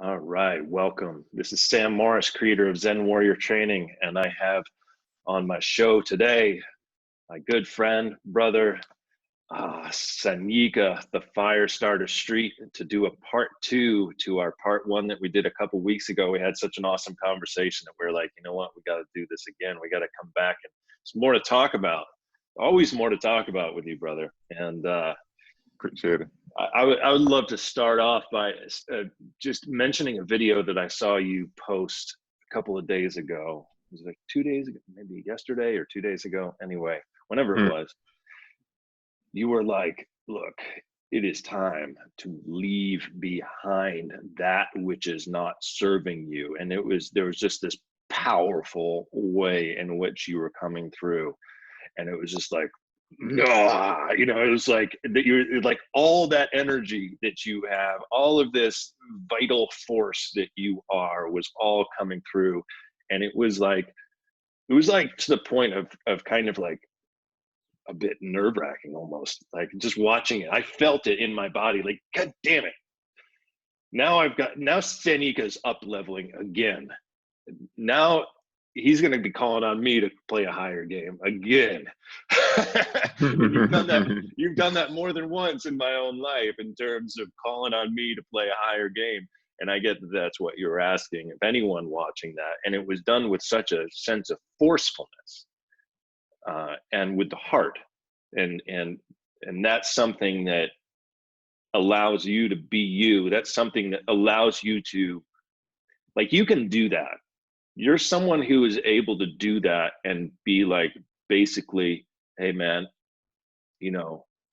All right, welcome. This is Sam Morris, creator of Zen Warrior Training, and I have on my show today my good friend, brother, Sanyika TheFirestarter Street, to do a part two to our part one that we did a couple weeks ago. We had such an awesome conversation that we're like, you know what, we got to do this again. We got to come back, and there's more to talk about. Always more to talk about with you, brother. And Appreciate it. I would love to start off by just mentioning a video that I saw you post a couple of days ago. It was like 2 days ago, maybe yesterday or 2 days ago. Anyway, whenever it was, you were like, look, it is time to leave behind that which is not serving you. And there was just this powerful way in which you were coming through. And it was just like, no, it was like that you're like all that energy that you have, all of this vital force that you are was all coming through. And it was like to the point of kind of like a bit nerve-wracking almost, like just watching it. I felt it in my body, like, God damn it. Now Sanika's up leveling again. Now he's going to be calling on me to play a higher game again. You've done that more than once in my own life in terms of calling on me to play a higher game. And I get that that's what you're asking of anyone watching that. And it was done with such a sense of forcefulness and with the heart. And that's something that allows you to be you. That's something that allows you to, like, you can do that. You're someone who is able to do that and be like, basically, hey man,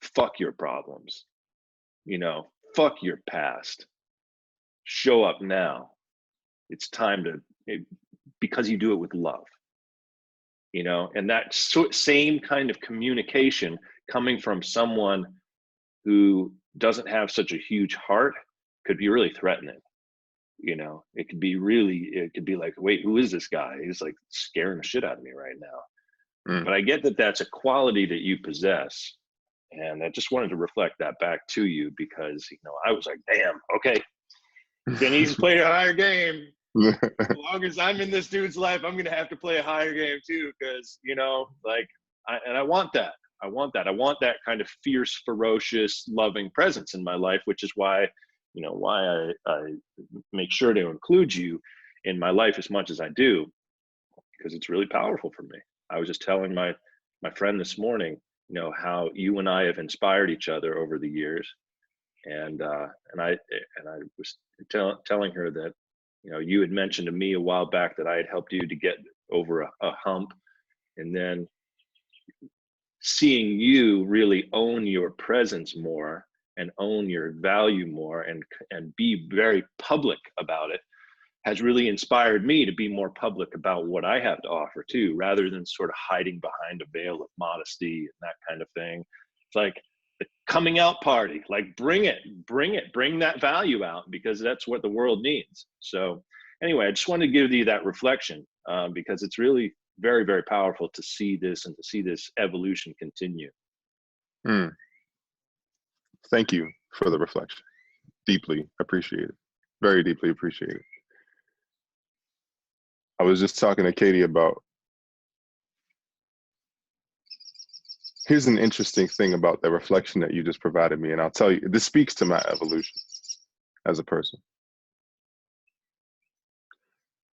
fuck your problems, fuck your past, show up now. It's time because you do it with love, and that same kind of communication coming from someone who doesn't have such a huge heart could be really threatening. It could be like, wait, who is this guy? He's like scaring the shit out of me right now. But I get that that's a quality that you possess. And I just wanted to reflect that back to you because, I was like, damn, okay, then he's playing a higher game. As long as I'm in this dude's life, I'm going to have to play a higher game too. Because, I want that. I want that kind of fierce, ferocious, loving presence in my life, which is why I make sure to include you in my life as much as I do, because it's really powerful for me. I was just telling my friend this morning, how you and I have inspired each other over the years. And I was telling her that, you had mentioned to me a while back that I had helped you to get over a hump, and then seeing you really own your presence more and own your value more and be very public about it has really inspired me to be more public about what I have to offer too, rather than sort of hiding behind a veil of modesty and that kind of thing. It's like the coming out party, like bring that value out, because that's what the world needs. So anyway, I just wanted to give you that reflection because it's really very, very powerful to see this and to see this evolution continue. Thank you for the reflection. Deeply appreciate it. Very deeply appreciate it. I was just talking to Katie about, here's an interesting thing about the reflection that you just provided me. And I'll tell you, this speaks to my evolution as a person.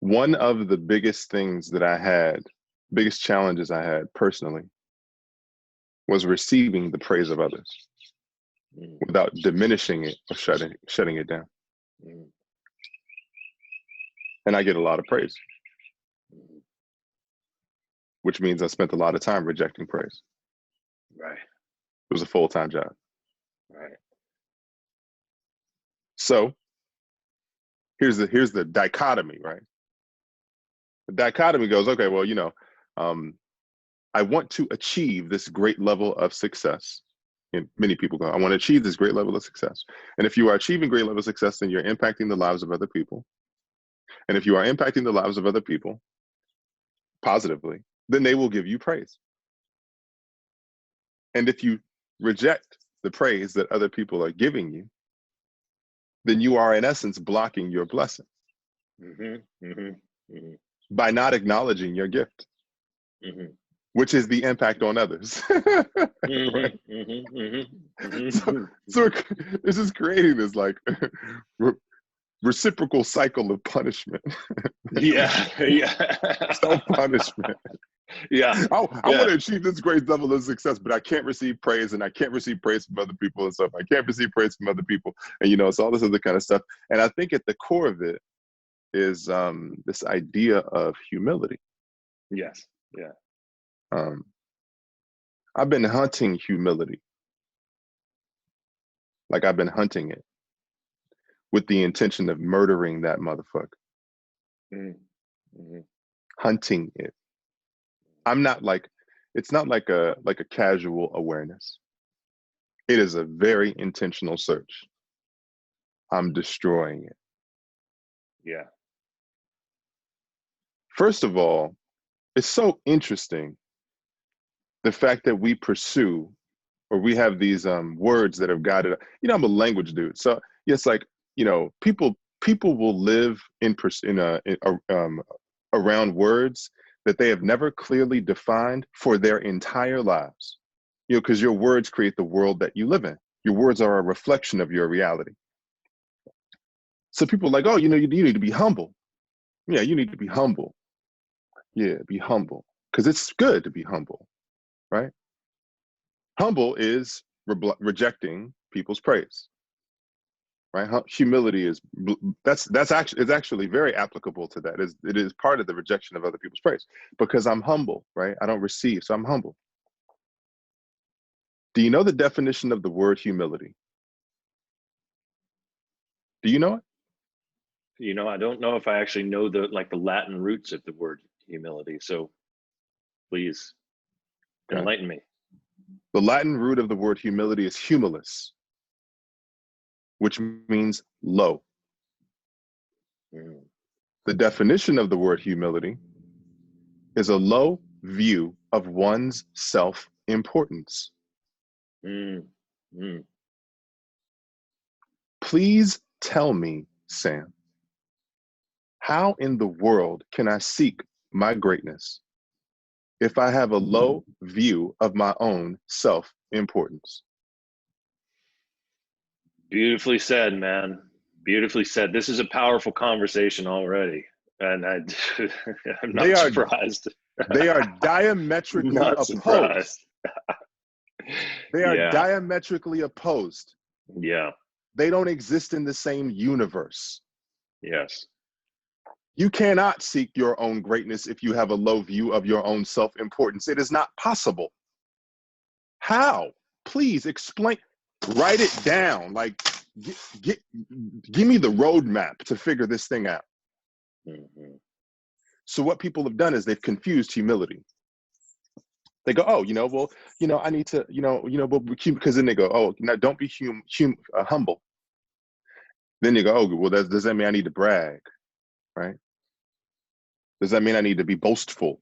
One of the biggest things that I had, biggest challenges I had personally, was receiving the praise of others without diminishing it or shutting it down. And I get a lot of praise, which means I spent a lot of time rejecting praise. Right. It was a full-time job. Right. So here's the dichotomy, right? The dichotomy goes, okay, well, I want to achieve this great level of success. And many people go, I want to achieve this great level of success. And if you are achieving great level of success, then you're impacting the lives of other people. And if you are impacting the lives of other people positively, then they will give you praise. And if you reject the praise that other people are giving you, then you are in essence blocking your blessing by not acknowledging your gift, which is the impact on others. Right? So this is creating this like reciprocal cycle of punishment. Yeah. Self-punishment. Yeah. I want to achieve this great level of success, but I can't receive praise, and I can't receive praise from other people and stuff. I can't receive praise from other people, and it's all this other kind of stuff. And I think at the core of it is this idea of humility. Yes. Yeah. I've been hunting humility. Like I've been hunting it with the intention of murdering that motherfucker. Hunting it. I'm not like, it's not like a casual awareness. It is a very intentional search. I'm destroying it. Yeah. First of all, it's so interesting the fact that we pursue, or we have these words that have guided. I'm a language dude, so it's like people will live around words that they have never clearly defined for their entire lives. Because your words create the world that you live in. Your words are a reflection of your reality. So people are like, oh, you need to be humble. Yeah, you need to be humble. Yeah, be humble. Because it's good to be humble, right? Humble is rejecting people's praise, right? Humility is it's actually very applicable to that. It is part of the rejection of other people's praise, because I'm humble, right? I don't receive, so I'm humble. Do you know the definition of the word humility? Do you know it? I don't know if I actually know the Latin roots of the word humility. So please enlighten me. The Latin root of the word humility is humilis, which means low. The definition of the word humility is a low view of one's self-importance. Please tell me, Sam, how in the world can I seek my greatness if I have a low view of my own self-importance? Beautifully said, man. Beautifully said. This is a powerful conversation already. And I'm not surprised. They are diametrically opposed. Surprised. They are diametrically opposed. Yeah. They don't exist in the same universe. Yes. You cannot seek your own greatness if you have a low view of your own self-importance. It is not possible. How? Please explain. Write it down. Like, give me the roadmap to figure this thing out. So what people have done is they've confused humility. They go, oh, I need to, because then they go, oh, now don't be humble. Then you go, oh, well, does that mean I need to brag, right? Does that mean I need to be boastful?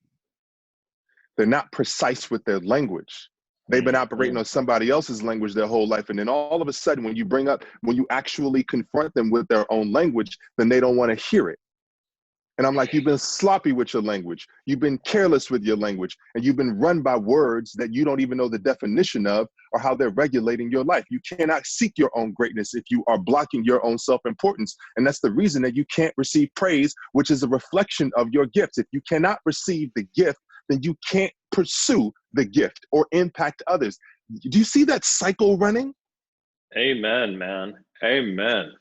They're not precise with their language. They've been operating on somebody else's language their whole life. And then all of a sudden, when you actually confront them with their own language, then they don't want to hear it. And I'm like, you've been sloppy with your language. You've been careless with your language. And you've been run by words that you don't even know the definition of or how they're regulating your life. You cannot seek your own greatness if you are blocking your own self-importance. And that's the reason that you can't receive praise, which is a reflection of your gifts. If you cannot receive the gift, then you can't pursue the gift or impact others. Do you see that cycle running? Amen, man. Amen.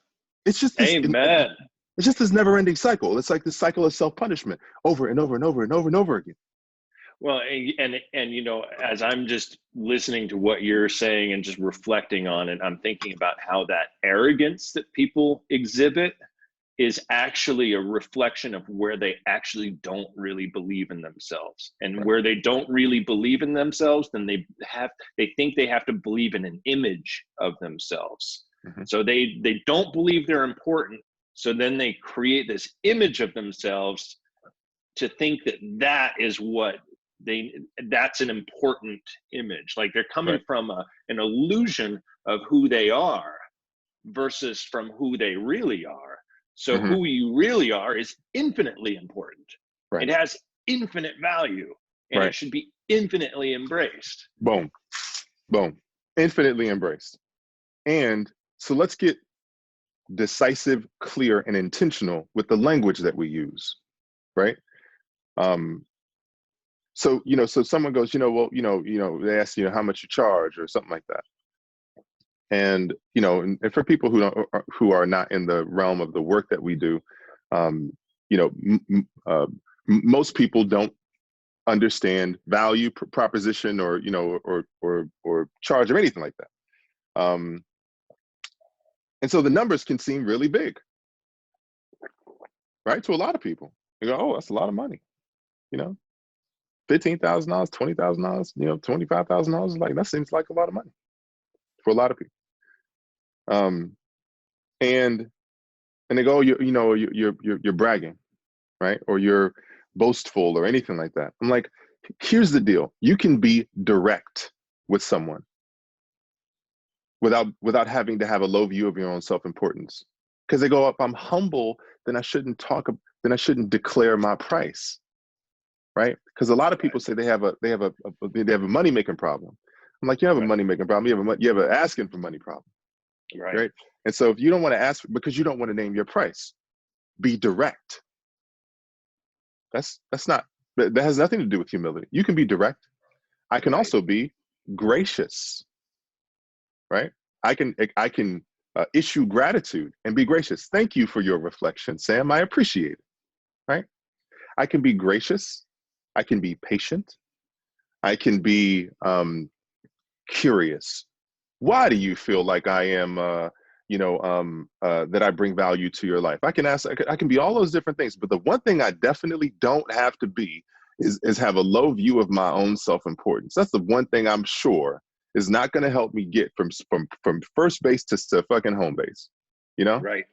It's just this, amen. It's just this never-ending cycle. It's like this cycle of self-punishment over and over and over and over and over again. Well, and as I'm just listening to what you're saying and just reflecting on it, I'm thinking about how that arrogance that people exhibit is actually a reflection of where they actually don't really believe in themselves. And where they don't really believe in themselves, then they think they have to believe in an image of themselves. So they don't believe they're important. So then they create this image of themselves to think that is what that's an important image. Like they're coming from an illusion of who they are. versus from who they really are. So Mm-hmm. who you really are is infinitely important. Right. It has infinite value, and it Right. should be infinitely embraced. Boom. Boom. Infinitely embraced. And so let's get decisive, clear, and intentional with the language that we use, right? So, so someone goes, well, they ask, how much you charge or something like that. And, and for people who are not in the realm of the work that we do, most people don't understand value proposition or, or charge or anything like that. And so the numbers can seem really big, right? To a lot of people. You go, oh, that's a lot of money, $15,000, $20,000, $25,000. Like, that seems like a lot of money for a lot of people. And they go, you're bragging, right? Or you're boastful or anything like that. I'm like, here's the deal. You can be direct with someone without having to have a low view of your own self-importance. Because they go, if I'm humble, then I shouldn't declare my price, right? Because a lot of people say they have a money-making problem. I'm like, you have a money-making problem. You have an asking for money problem, right? And so if you don't want to ask because you don't want to name your price, be direct. That has nothing to do with humility. You can be direct. I can also be gracious, right? I can issue gratitude and be gracious. Thank you for your reflection, Sam. I appreciate it, right? I can be gracious. I can be patient. I can be curious. Why do you feel like I am, that I bring value to your life? I can be all those different things. But the one thing I definitely don't have to be is have a low view of my own self-importance. That's the one thing I'm sure is not going to help me get from first base to fucking home base, Right.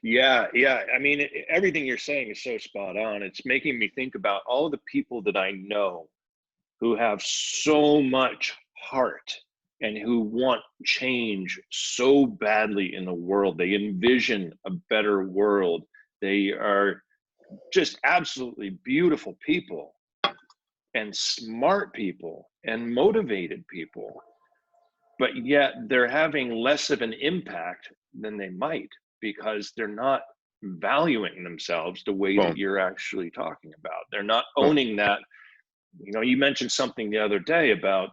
Yeah. I mean, everything you're saying is so spot on. It's making me think about all the people that I know who have so much heart and who want change so badly in the world. They envision a better world. They are just absolutely beautiful people and smart people and motivated people, but yet they're having less of an impact than they might because they're not valuing themselves the way that you're actually talking about. They're not owning that. You mentioned something the other day about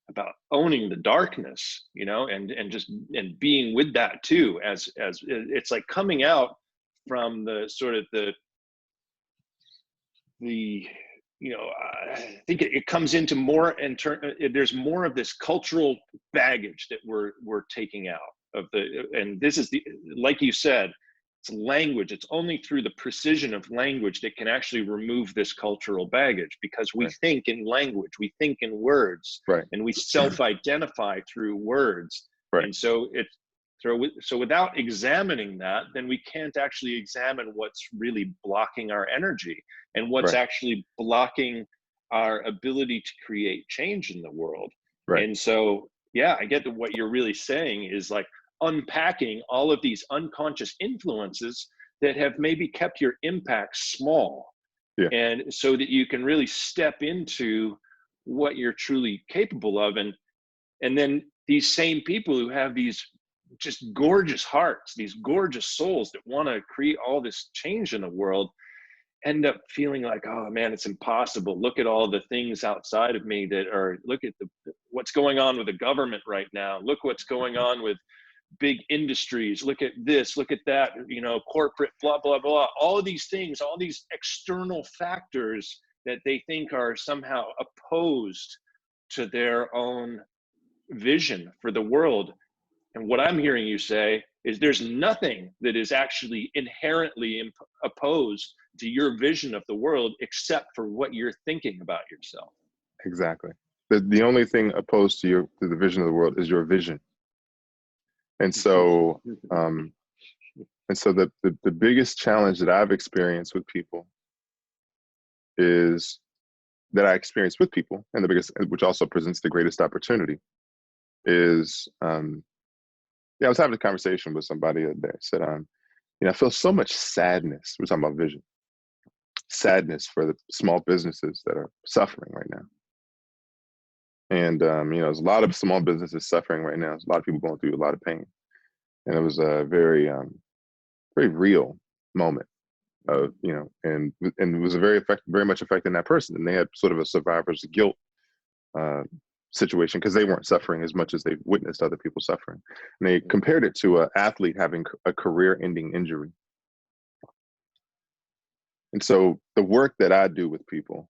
about owning the darkness, and being with that too, as it's like coming out from the sort of the I think it comes into more there's more of this cultural baggage that we're taking out of and this is like you said, it's language. It's only through the precision of language that can actually remove this cultural baggage, because we think in language, we think in words, and we self-identify through words. And so so without examining that, then we can't actually examine what's really blocking our energy and what's actually blocking our ability to create change in the world. And so, yeah, I get that what you're really saying is like unpacking all of these unconscious influences that have maybe kept your impact small. And so that you can really step into what you're truly capable of. And then these same people who have these just gorgeous hearts, these gorgeous souls that want to create all this change in the world, end up feeling like, oh man, it's impossible. Look at all the things outside of me look at what's going on with the government right now. Look what's going on with big industries. Look at this, look at that, corporate, blah, blah, blah. All of these things, all these external factors that they think are somehow opposed to their own vision for the world. And what I'm hearing you say is there's nothing that is actually inherently opposed to your vision of the world except for what you're thinking about yourself. Exactly. The only thing opposed to the vision of the world is your vision. And so, the biggest challenge that I've experienced with people and the biggest, which also presents the greatest opportunity, is, I was having a conversation with somebody the other day. I said, I feel so much sadness. We're talking about vision, sadness for the small businesses that are suffering right now. And, there's a lot of small businesses suffering right now. There's a lot of people going through a lot of pain. And it was a very, very real moment of, and it was very much affecting that person. And they had sort of a survivor's guilt situation because they weren't suffering as much as they witnessed other people suffering. And they compared it to an athlete having a career-ending injury. And so the work that I do with people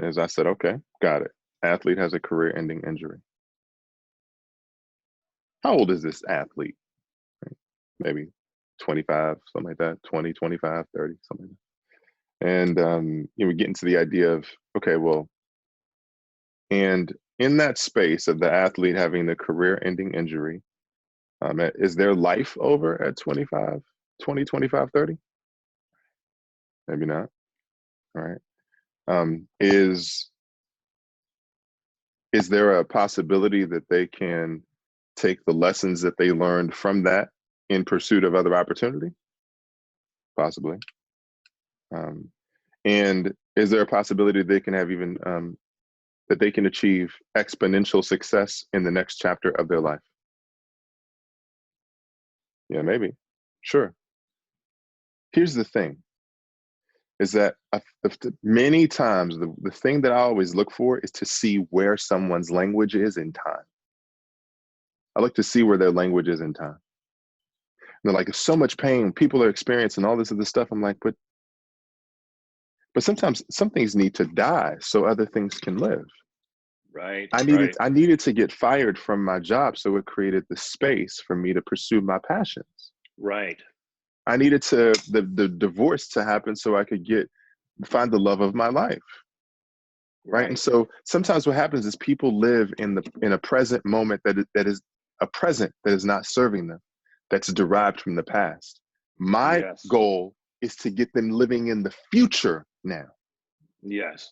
is I said, okay, got it. Athlete has a career-ending injury. How old is this athlete? Maybe 25, something like that, 20, 25, 30, something like that. And we get into the idea of, okay, well, and in that space of the athlete having the career-ending injury, is their life over at 25, 20, 25, 30? Maybe not. All right. Is there a possibility that they can take the lessons that they learned from that in pursuit of other opportunity? Possibly. And is there a possibility they can have even that they can achieve exponential success in the next chapter of their life? Yeah, maybe. Sure. Here's the thing, is that many times the thing that I always look for is to see where someone's language is in time. I like to see where their language is in time. And they're like, so much pain, people are experiencing all this other stuff. I'm like, but sometimes some things need to die so other things can live. Right. I needed to get fired from my job, so it created the space for me to pursue my passions. Right. I needed the divorce to happen so I could find the love of my life. Right. And so sometimes what happens is people live in a present moment that is a present that is not serving them, that's derived from the past. My goal is to get them living in the future now. Yes.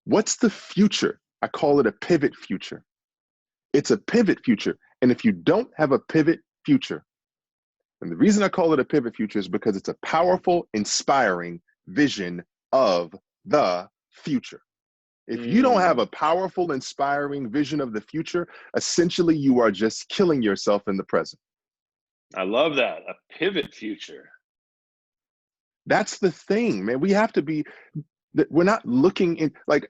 What's the future? I call it a pivot future. It's a pivot future. And if you don't have a pivot future, and the reason I call it a pivot future is because it's a powerful, inspiring vision of the future. If you don't have a powerful, inspiring vision of the future, essentially you are just killing yourself in the present. I love that. A pivot future. That's the thing, man. We have to be, we're not looking in, like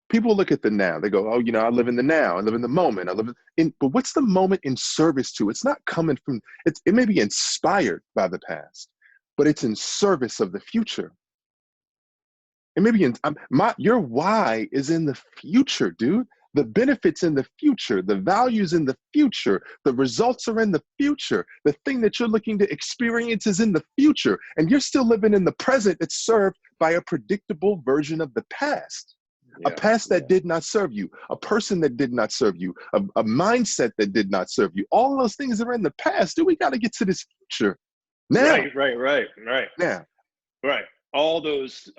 people look at the now. They go, oh, I live in the now. I live in the moment. I live in, but what's the moment in service to? It's not coming from, it may be inspired by the past, but it's in service of the future. And maybe your why is in the future, dude. The benefits in the future, the values in the future, the results are in the future. The thing that you're looking to experience is in the future. And you're still living in the present that's served by a predictable version of the past. A past that did not serve you, a person that did not serve you, a mindset that did not serve you. All those things are in the past. Dude, we got to get to this future now. Right. Now. Right. All those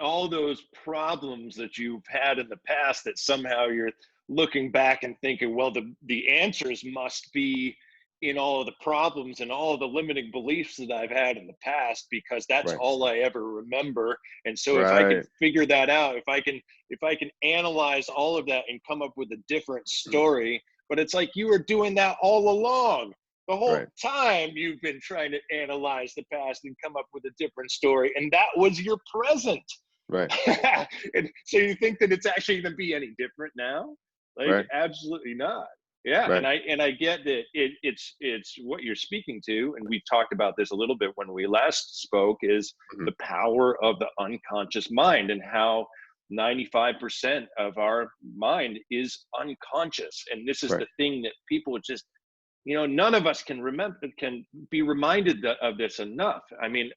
problems that you've had in the past that somehow you're looking back and thinking, well, the answers must be in all of the problems and all of the limiting beliefs that I've had in the past, because that's all I ever remember. And so if I can figure that out, if I can analyze all of that and come up with a different story, but it's like you were doing that all along. The whole time you've been trying to analyze the past and come up with a different story, and that was your present. Right. And so you think that it's actually going to be any different now? Like, absolutely not. Yeah. Right. And I get that it's what you're speaking to, and we've talked about this a little bit when we last spoke, is the power of the unconscious mind, and how 95% of our mind is unconscious. And this is the thing that people just, none of us can be reminded of this enough. I mean,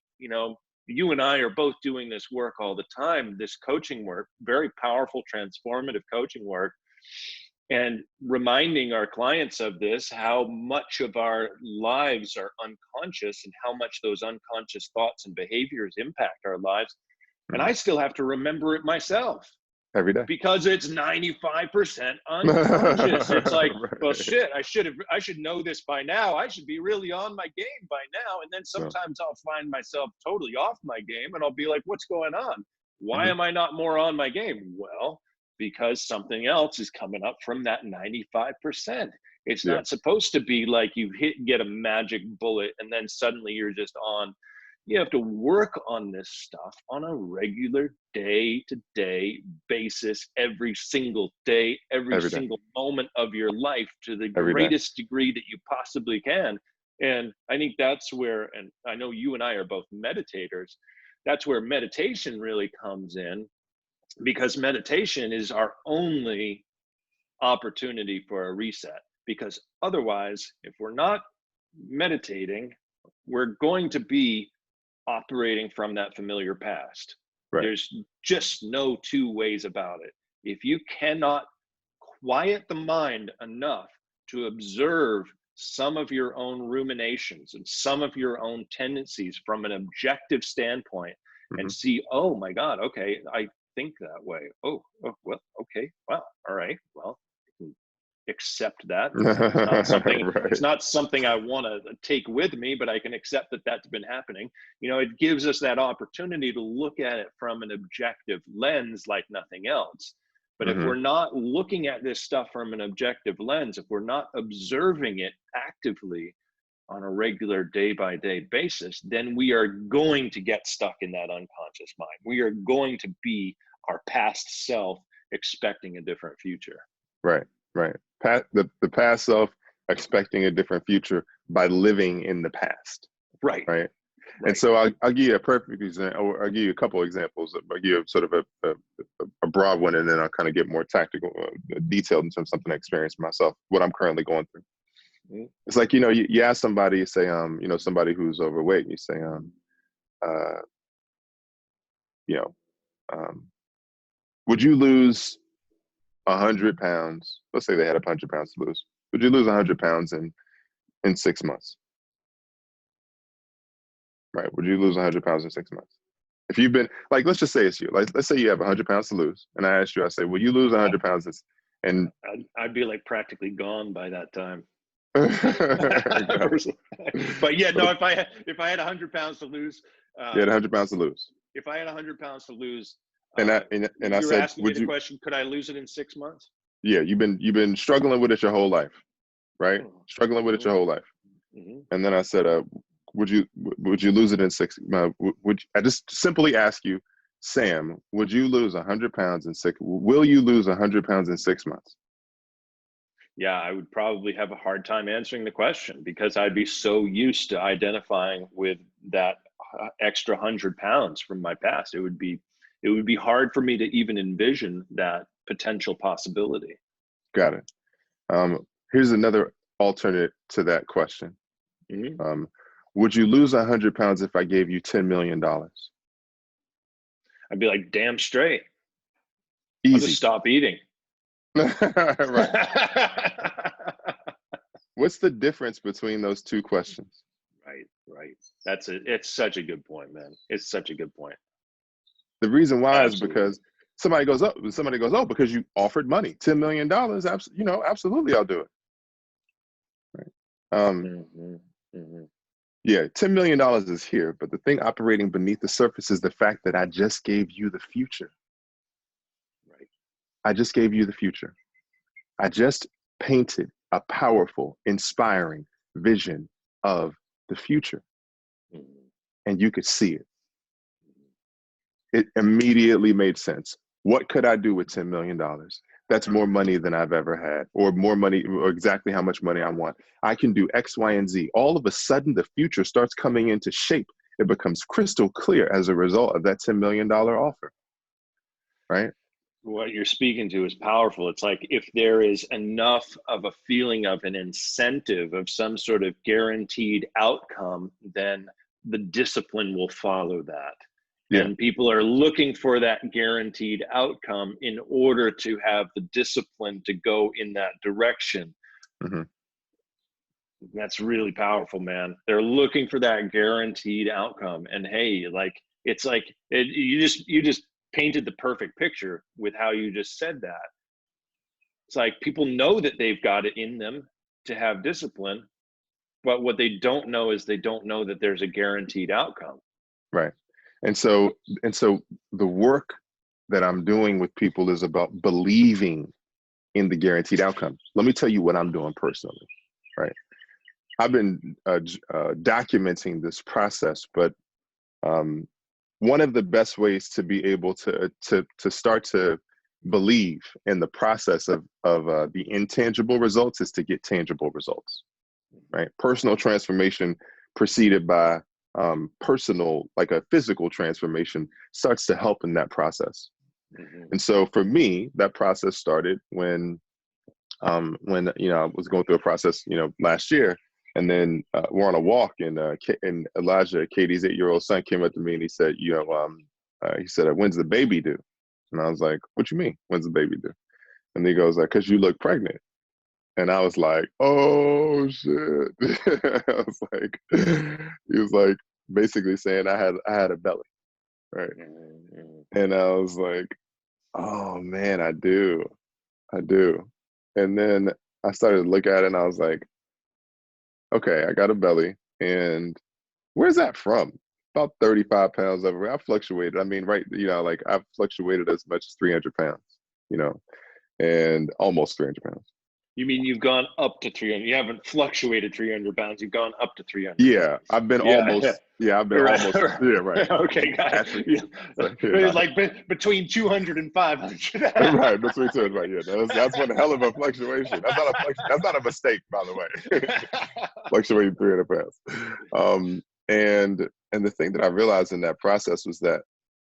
you and I are both doing this work all the time, this coaching work, very powerful, transformative coaching work, and reminding our clients of this, how much of our lives are unconscious and how much those unconscious thoughts and behaviors impact our lives. And I still have to remember it myself. every day because it's 95% unconscious. It's like, well, right. shit, I should know this by now. I should be really on my game by now. And then No. sometimes I'll find myself totally off my game and I'll be like, what's going on? Why Mhm. am I not more on my game? Well, because something else is coming up from that 95%. It's Yeah. not supposed to be like you get a magic bullet and then suddenly you're just on. You have to work on this stuff on a regular day-to-day basis, every single day, every Every day. single moment of your life to the Every day. greatest degree that you possibly can. And I think that's where, and I know you and I are both meditators, that's where meditation really comes in, because meditation is our only opportunity for a reset. Because otherwise, if we're not meditating, we're going to be operating from that familiar past. Right. There's just no two ways about it. If you cannot quiet the mind enough to observe some of your own ruminations and some of your own tendencies from an objective standpoint and see, oh my God, okay, I think that way. Oh well, okay, well, all right, well, accept that. It's not something, right. it's not something I want to take with me, but I can accept that that's been happening. You know, it gives us that opportunity to look at it from an objective lens like nothing else. But if we're not looking at this stuff from an objective lens, if we're not observing it actively on a regular day-by-day basis, then we are going to get stuck in that unconscious mind. We are going to be our past self expecting a different future. Right. The past self expecting a different future by living in the past. Right. And so I'll give you a perfect example, or I'll give you a couple of examples. I'll give you sort of a broad one, and then I'll kind of get more tactical, detailed in terms of something I experienced myself, what I'm currently going through. Mm-hmm. It's like, you ask somebody, you say, somebody who's overweight, and you say, would you lose 100 pounds? Let's say they had 100 pounds to lose. Would you lose 100 pounds in 6 months? Right. Would you lose 100 pounds in 6 months? If you've been, like, let's just say it's you. Like, let's say you have 100 pounds to lose. And I asked you, I say, will you lose 100 pounds? And I'd be like practically gone by that time. But yeah, no, if I had 100 pounds to lose. You had 100 pounds to lose. If I had 100 pounds to lose. And I said, asking me the question, could I lose it in 6 months? Yeah, you've been struggling with it your whole life, right? Struggling with it your whole life. Mm-hmm. And then I said, would you lose it in 6 months? I just simply ask you, Sam, would you lose 100 pounds in 6? Will you lose 100 pounds in 6 months? Yeah, I would probably have a hard time answering the question because I'd be so used to identifying with that extra 100 pounds from my past. It would be hard for me to even envision that potential possibility. Got it. Here's another alternate to that question. Mm-hmm. Would you lose 100 pounds if I gave you $10 million? I'd be like, damn straight. Easy. I'll just stop eating. Right. What's the difference between those two questions? Right. It's such a good point, man. It's such a good point. The reason why is because somebody goes, oh, because you offered money, $10 million. Absolutely, I'll do it. Right. Yeah, $10 million is here, but the thing operating beneath the surface is the fact that I just gave you the future. Right. I just gave you the future. I just painted a powerful, inspiring vision of the future. And you could see it. It immediately made sense. What could I do with $10 million? That's more money than I've ever had, or more money, or exactly how much money I want. I can do X, Y, and Z. All of a sudden, the future starts coming into shape. It becomes crystal clear as a result of that $10 million offer, right? What you're speaking to is powerful. It's like if there is enough of a feeling of an incentive of some sort of guaranteed outcome, then the discipline will follow that. Yeah. And people are looking for that guaranteed outcome in order to have the discipline to go in that direction. Mm-hmm. That's really powerful, man. They're looking for that guaranteed outcome. And hey, like, it's like, you just painted the perfect picture with how you just said that. It's like people know that they've got it in them to have discipline, but what they don't know is they don't know that there's a guaranteed outcome. Right. And so the work that I'm doing with people is about believing in the guaranteed outcome. Let me tell you what I'm doing personally, right? I've been documenting this process, but one of the best ways to be able to start to believe in the process of the intangible results is to get tangible results, right? Personal transformation preceded by personal, like a physical transformation, starts to help in that process. Mm-hmm. And so for me, that process started when you know, I was going through a process, you know, last year, and then we're on a walk, and Elijah, Katie's 8-year-old son, came up to me and he said, you know, he said, "When's the baby due?" And I was like, "What you mean? When's the baby due?" And he goes like, "'Cause you look pregnant." And I was like, "Oh shit!" I was like, he was like basically saying I had a belly, right? Mm-hmm. And I was like, "Oh man, I do." And then I started to look at it and I was like, okay, I got a belly. And where's that from? About 35 pounds over. I fluctuated. I mean, right, you know, like I've fluctuated as much as 300 pounds, you know, and almost 300 pounds. You mean you've gone up to 300? You haven't fluctuated 300 pounds. You've gone up to 300. Yeah, I've been almost. Yeah, I've been Right. almost. Yeah, right. Okay, got it. Actually, Yeah. yeah, Like between 200 and 500. right. That's what he said. Right. Yeah, that's one hell of a fluctuation. That's not a that's not a mistake, by the way. Fluctuating 300 pounds. And the thing that I realized in that process was that,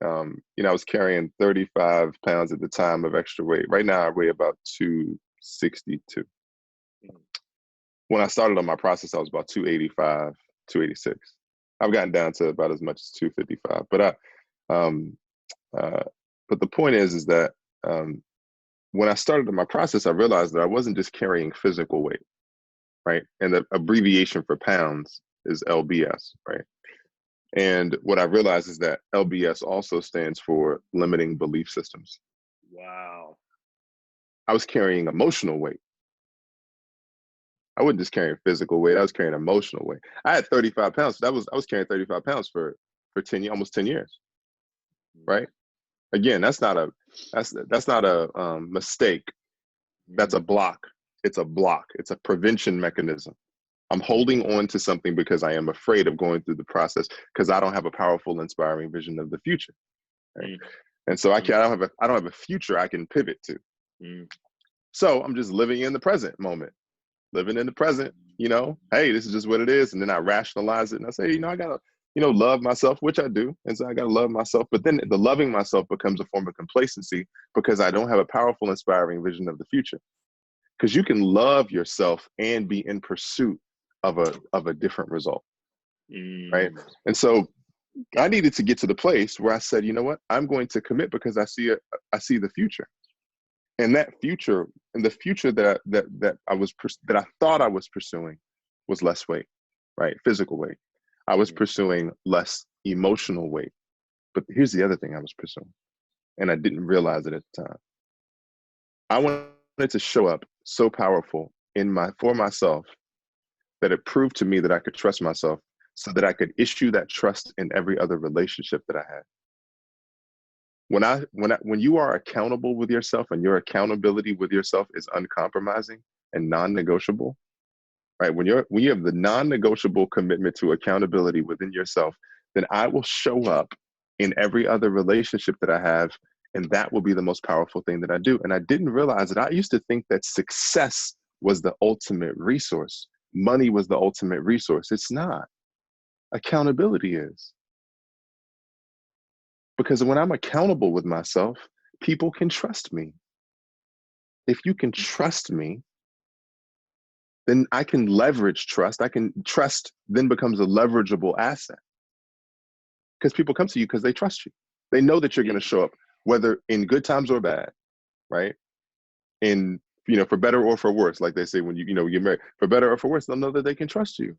you know, I was carrying 35 pounds at the time of extra weight. Right now, I weigh about 262. When I started on my process, I was about 285, 286. I've gotten down to about as much as 255. But the point is that when I started on my process, I realized that I wasn't just carrying physical weight, right? And the abbreviation for pounds is LBS, right? And what I realized is that LBS also stands for limiting belief systems. Wow. I was carrying emotional weight. I wasn't just carrying physical weight. I was carrying emotional weight. I had 35 pounds. I was carrying 35 pounds for 10 almost 10 years, right? Again, that's not a mistake. That's a block. It's a block. It's a prevention mechanism. I'm holding on to something because I am afraid of going through the process because I don't have a powerful, inspiring vision of the future. Right? And so I don't have a future I can pivot to. So I'm just living in the present moment. Living in the present, you know, hey, this is just what it is. And then I rationalize it and I say, you know, I gotta, you know, love myself, which I do. And so I gotta love myself. But then the loving myself becomes a form of complacency because I don't have a powerful, inspiring vision of the future. Because you can love yourself and be in pursuit of a different result. Right. And so I needed to get to the place where I said, you know what, I'm going to commit because I see the future. And that future, and the future that I thought I was pursuing was less weight, right? Physical weight. I was pursuing less emotional weight. But here's the other thing I was pursuing, and I didn't realize it at the time. I wanted to show up so powerful for myself that it proved to me that I could trust myself so that I could issue that trust in every other relationship that I had. When you are accountable with yourself and your accountability with yourself is uncompromising and non-negotiable, right? When you have the non-negotiable commitment to accountability within yourself, then I will show up in every other relationship that I have, and that will be the most powerful thing that I do. And I didn't realize that I used to think that success was the ultimate resource. Money was the ultimate resource. It's not. Accountability is. Because when I'm accountable with myself, people can trust me. If you can trust me, then I can leverage trust. Trust then becomes a leverageable asset. Because people come to you because they trust you. They know that you're going to show up, whether in good times or bad, right? In, you know, for better or for worse, like they say when you get married, for better or for worse, they'll know that they can trust you.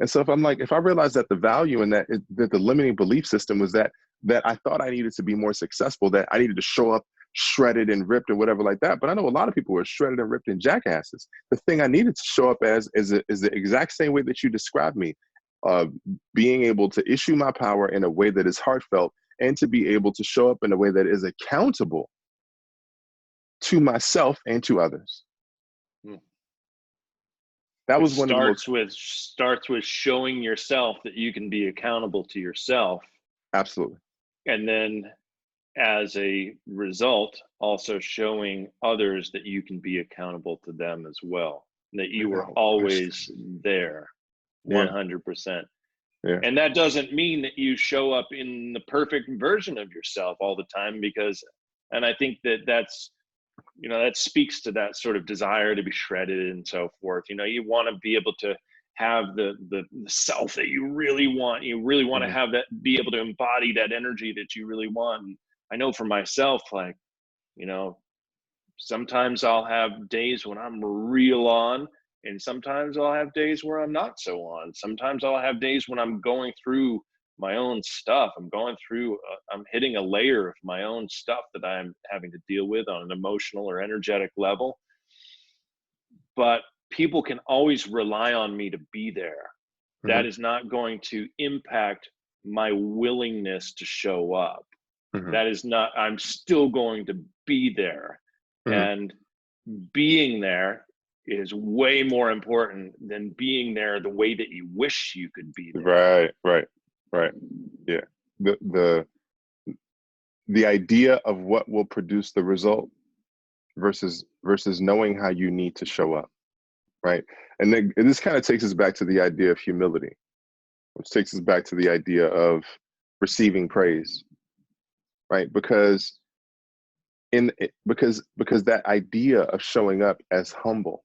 And so if I realize that the value in that the limiting belief system was that that I thought I needed to be more successful, that I needed to show up shredded and ripped and whatever like that. But I know a lot of people were shredded and ripped and jackasses. The thing I needed to show up as is the exact same way that you described me, being able to issue my power in a way that is heartfelt, and to be able to show up in a way that is accountable to myself and to others. That was one of the most... starts with showing yourself that you can be accountable to yourself. Absolutely. And then as a result, also showing others that you can be accountable to them as well, that you were always there. 100%. Yeah. And that doesn't mean that you show up in the perfect version of yourself all the time, because, and I think that's, you know, that speaks to that sort of desire to be shredded and so forth. You know, you want to be able to have the self that you really want. You really want to have that, be able to embody that energy that you really want. And I know for myself, like, you know, sometimes I'll have days when I'm real on, and sometimes I'll have days where I'm not so on. Sometimes I'll have days when I'm going through my own stuff. I'm hitting a layer of my own stuff that I'm having to deal with on an emotional or energetic level. But people can always rely on me to be there. That is not going to impact my willingness to show up. That is not, I'm still going to be there. And being there is way more important than being there the way that you wish you could be there. Right. Yeah. The idea of what will produce the result versus knowing how you need to show up. Right. And then this kind of takes us back to the idea of humility, which takes us back to the idea of receiving praise. Right. Because that idea of showing up as humble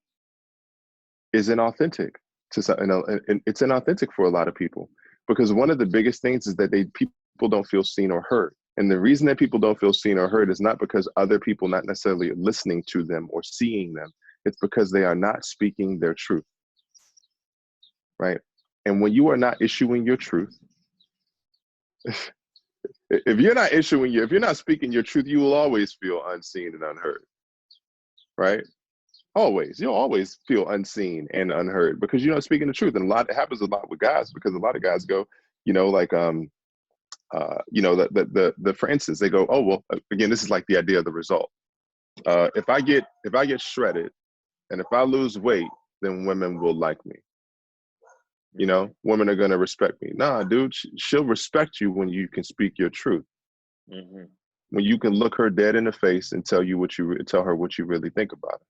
is inauthentic to some, and it's inauthentic for a lot of people, because one of the biggest things is that people don't feel seen or heard. And the reason that people don't feel seen or heard is not because other people not necessarily listening to them or seeing them. It's because they are not speaking their truth. Right. And when you are not issuing your truth, if you're not speaking your truth, you will always feel unseen and unheard. Right. Always. You'll always feel unseen and unheard because you're not speaking the truth. And it happens a lot with guys, because a lot of guys go, you know, like, you know, for instance, they go, oh, well, again, this is like the idea of the result. If I get shredded and if I lose weight, then women will like me. You know, women are going to respect me. Nah, dude, she'll respect you when you can speak your truth. When you can look her dead in the face and tell her what you really think about it.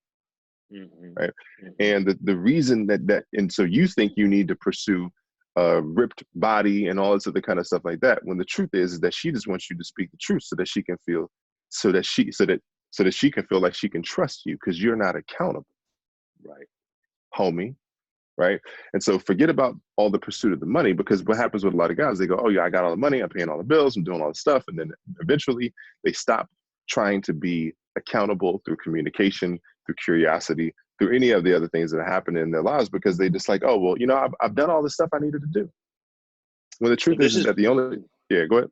Right. And the reason and so you think you need to pursue a ripped body and all this other kind of stuff like that, when the truth is that she just wants you to speak the truth so that she can feel like she can trust you, because you're not accountable. Right, homie. Right. And so forget about all the pursuit of the money, because what happens with a lot of guys, they go, oh yeah, I got all the money, I'm paying all the bills, I'm doing all the stuff. And then eventually they stop trying to be accountable through communication, through curiosity, through any of the other things that are happening in their lives, because they just like, oh, well, you know, I've done all the stuff I needed to do. When the truth is that go ahead.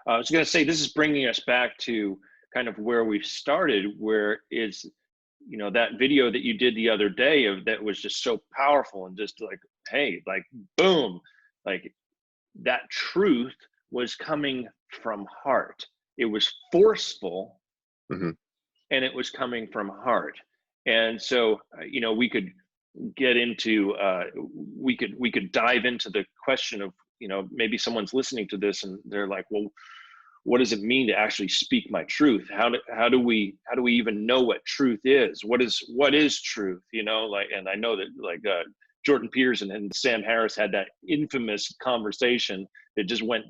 I was going to say, this is bringing us back to kind of where we started, where is, you know, that video that you did the other day that was just so powerful, and just like, hey, like, boom, like that truth was coming from heart. It was forceful, and it was coming from heart. And so, you know, we could get into, we could dive into the question of, you know, maybe someone's listening to this and they're like, well, what does it mean to actually speak my truth? How do we even know what truth is? What is truth? You know, like, and I know that like Jordan Peterson and Sam Harris had that infamous conversation that just went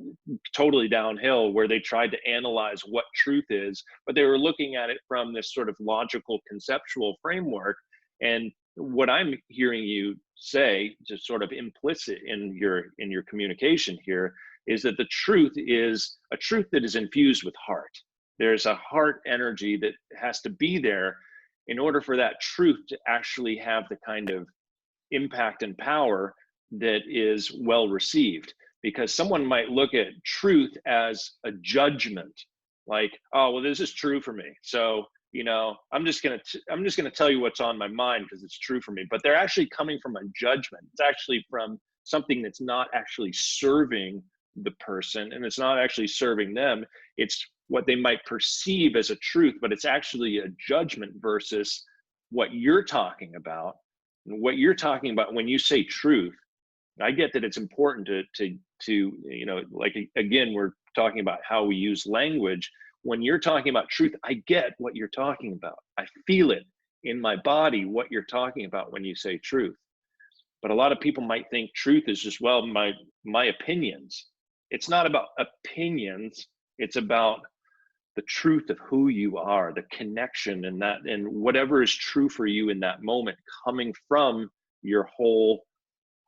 totally downhill, where they tried to analyze what truth is, but they were looking at it from this sort of logical conceptual framework. And what I'm hearing you say, just sort of implicit in your communication here, is that the truth is a truth that is infused with heart. There's a heart energy that has to be there in order for that truth to actually have the kind of impact and power that is well received. because someone might look at truth as a judgment, like, oh, well, this is true for me, so I'm just gonna tell you what's on my mind because it's true for me. But they're actually coming from a judgment. It's actually from something that's not actually serving the person, and it's not actually serving them. It's what they might perceive as a truth, but it's actually a judgment versus what you're talking about. And what you're talking about when you say truth, I get that it's important to like, again, we're talking about how we use language. When you're talking about truth, I get what you're talking about. I feel it in my body, what you're talking about when you say truth. But a lot of people might think truth is just, well, my opinions. It's not about opinions. It's about the truth of who you are, the connection, and whatever is true for you in that moment, coming from your whole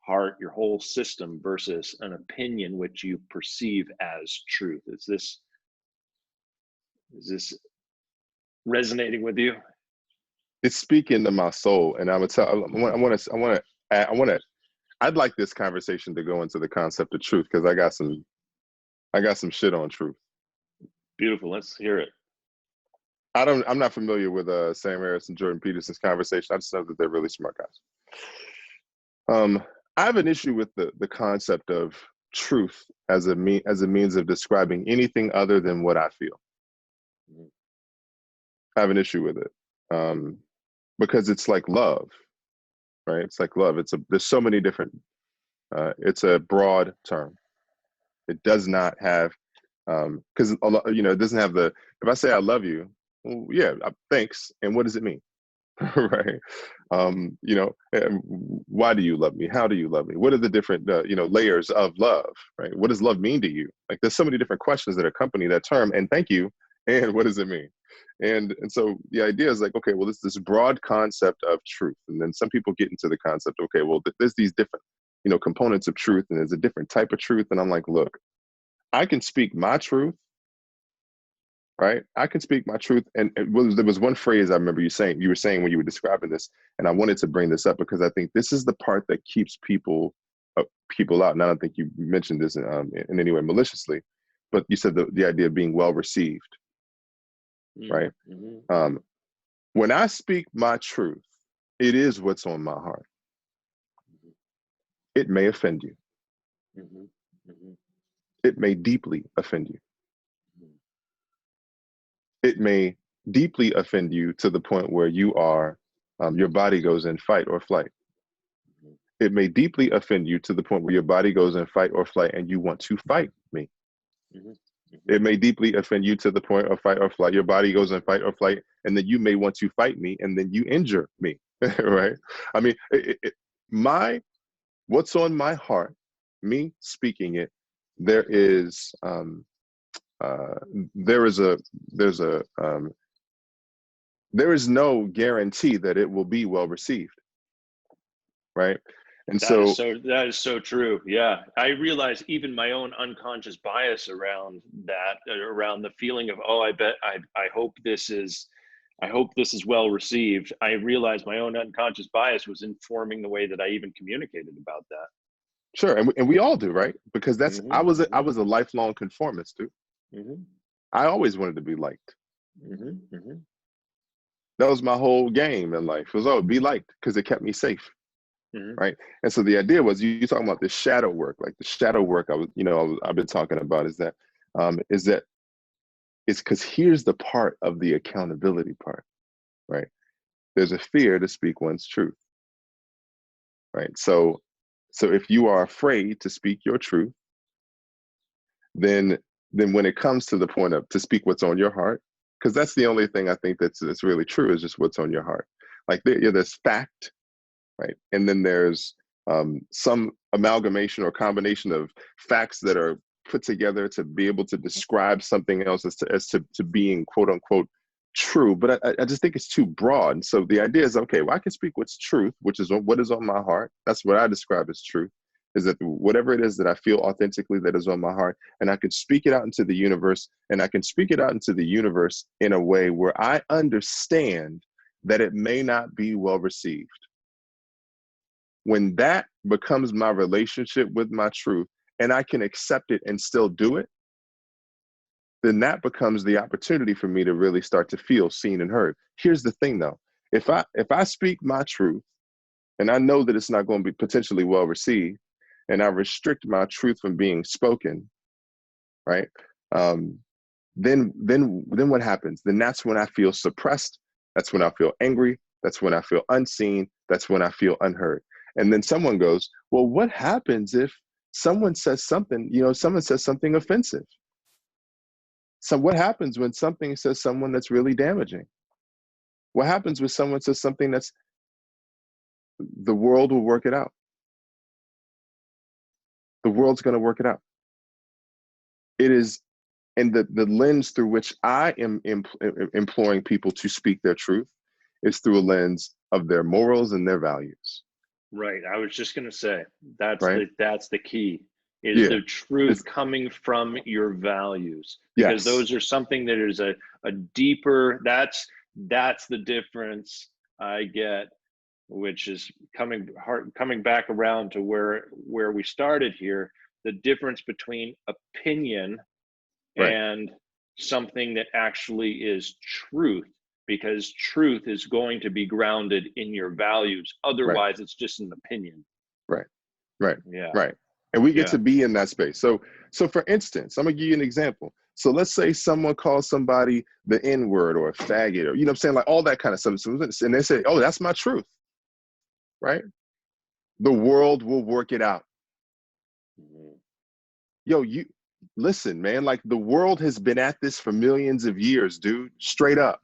heart, your whole system, versus an opinion which you perceive as truth. Is this resonating with you? It's speaking to my soul, and I'd like this conversation to go into the concept of truth, because I got some shit on truth. Beautiful. Let's hear it. I'm not familiar with Sam Harris and Jordan Peterson's conversation. I just know that they're really smart guys. I have an issue with the concept of truth as a means of describing anything other than what I feel. I have an issue with it because it's like love, right? It's like love. There's so many different. It's a broad term. It does not have because it doesn't have the. If I say I love you, well, yeah, thanks. And what does it mean? Right. Why do you love me? How do you love me? What are the different layers of love? Right. What does love mean to you? Like, there's so many different questions that accompany that term. And thank you. And what does it mean? And so the idea is like, okay, well, this broad concept of truth, and then some people get into the concept. Okay, well, there's these different components of truth, and there's a different type of truth. And I'm like, look, I can speak my truth. Right, I can speak my truth, and there was one phrase I remember you were saying when you were describing this, and I wanted to bring this up because I think this is the part that keeps people out. And I don't think you mentioned this in any way maliciously, but you said the idea of being well received, right? Mm-hmm. When I speak my truth, it is what's on my heart. It may offend you. Mm-hmm. It may deeply offend you. It may deeply offend you to the point where you are, your body goes in fight or flight. It may deeply offend you to the point where your body goes in fight or flight and you want to fight me. It may deeply offend you to the point of fight or flight. Your body goes in fight or flight, and then you may want to fight me, and then you injure me, right? I mean, what's on my heart, me speaking it, there is no guarantee that it will be well received, right? And that is so true. Yeah, I realize even my own unconscious bias around that, around the feeling of, oh, I hope this is well received. I realized my own unconscious bias was informing the way that I even communicated about that. Sure, and we all do, right? Because that's I was a lifelong conformist, too. I always wanted to be liked. That was my whole game in life. It was, be liked, because it kept me safe, right? And so the idea was, you talking about the shadow work, like the shadow work I've been talking about is that it's because here's the part of the accountability part, right? There's a fear to speak one's truth, right? So if you are afraid to speak your truth, then when it comes to the point of to speak what's on your heart, because that's the only thing I think that's really true, is just what's on your heart. Like there's fact, right? And then there's some amalgamation or combination of facts that are put together to be able to describe something else as to being quote unquote true. But I just think it's too broad. And so the idea is, okay, well, I can speak what's truth, which is what is on my heart. That's what I describe as truth, is that whatever it is that I feel authentically that is on my heart, and I can speak it out into the universe, and I can speak it out into the universe in a way where I understand that it may not be well received. When that becomes my relationship with my truth, and I can accept it and still do it, then that becomes the opportunity for me to really start to feel seen and heard. Here's the thing though, if I speak my truth and I know that it's not going to be potentially well received, and I restrict my truth from being spoken, right? Then what happens? Then that's when I feel suppressed. That's when I feel angry. That's when I feel unseen. That's when I feel unheard. And then someone goes, well, what happens if someone says something, someone says something offensive? So what happens when something says someone that's really damaging? What happens when someone says something that's, the world will work it out. The world's going to work it out. It is, and the lens through which I am imploring people to speak their truth is through a lens of their morals and their values. Right. I was just going to say, that's right? that's the key, is the truth coming from your values, because those are something that is a deeper, that's the difference I get, which is coming back around to where we started here, the difference between opinion and something that actually is truth, because truth is going to be grounded in your values. Otherwise, it's just an opinion. Right. Yeah. Right. And we get to be in that space. So for instance, I'm gonna give you an example. So let's say someone calls somebody the N-word or a faggot, or, what I'm saying, like all that kind of stuff. And they say, oh, that's my truth. Right? The world will work it out. Yo, you listen, man, like the world has been at this for millions of years, dude. Straight up.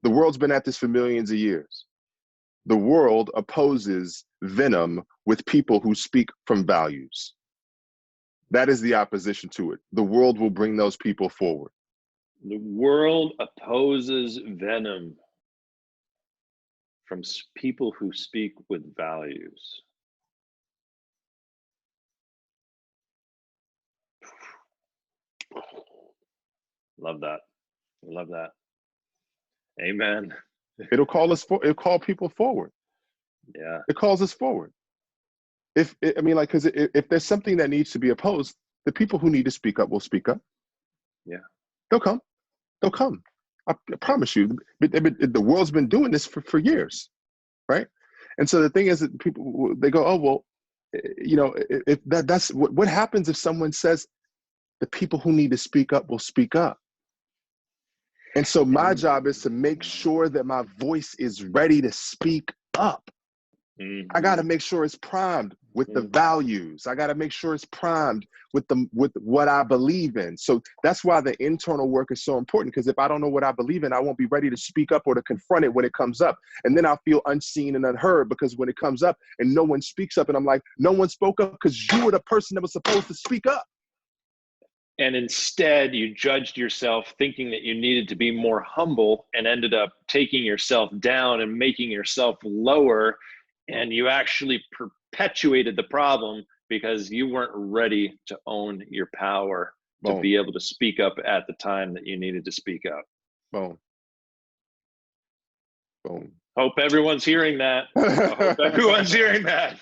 The world's been at this for millions of years. The world opposes venom with people who speak from values. That is the opposition to it. The world will bring those people forward. The world opposes venom from people who speak with values. Love that. Love that. Amen. It'll call people forward. Yeah. It calls us forward. Because if there's something that needs to be opposed, the people who need to speak up will speak up. Yeah. They'll come. I promise you. The world's been doing this for years, right? And so the thing is that people, they go, oh, well, if that's what happens if someone says the people who need to speak up will speak up. And so my job is to make sure that my voice is ready to speak up. I got to make sure it's primed with the values. I got to make sure it's primed with what I believe in. So that's why the internal work is so important, because if I don't know what I believe in, I won't be ready to speak up or to confront it when it comes up. And then I'll feel unseen and unheard, because when it comes up and no one speaks up, and I'm like, no one spoke up because you were the person that was supposed to speak up. And instead, you judged yourself thinking that you needed to be more humble, and ended up taking yourself down and making yourself lower. And you actually perpetuated the problem because you weren't ready to own your power to be able to speak up at the time that you needed to speak up. Boom. Hope everyone's hearing that. I hope everyone's hearing that.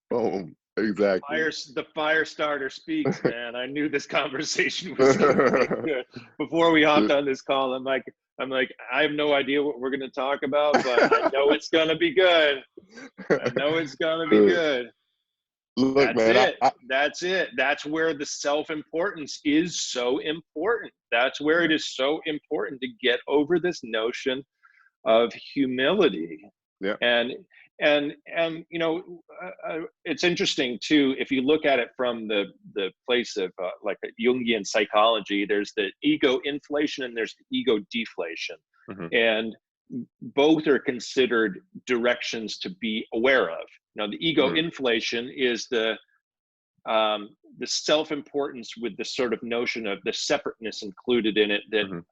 Boom. Exactly. The Firestarter speaks, man. I knew this conversation was going to be good. Before we hopped on this call, I'm like, I have no idea what we're going to talk about, but I know it's going to be good. I know it's going to be good. Look, That's it. That's where the self-importance is so important. That's where it is so important to get over this notion of humility. Yeah. And it's interesting too, if you look at it from the place of like a Jungian psychology, there's the ego inflation and there's the ego deflation. And both are considered directions to be aware of. Now, the ego inflation is the self-importance with the sort of notion of the separateness included in it, that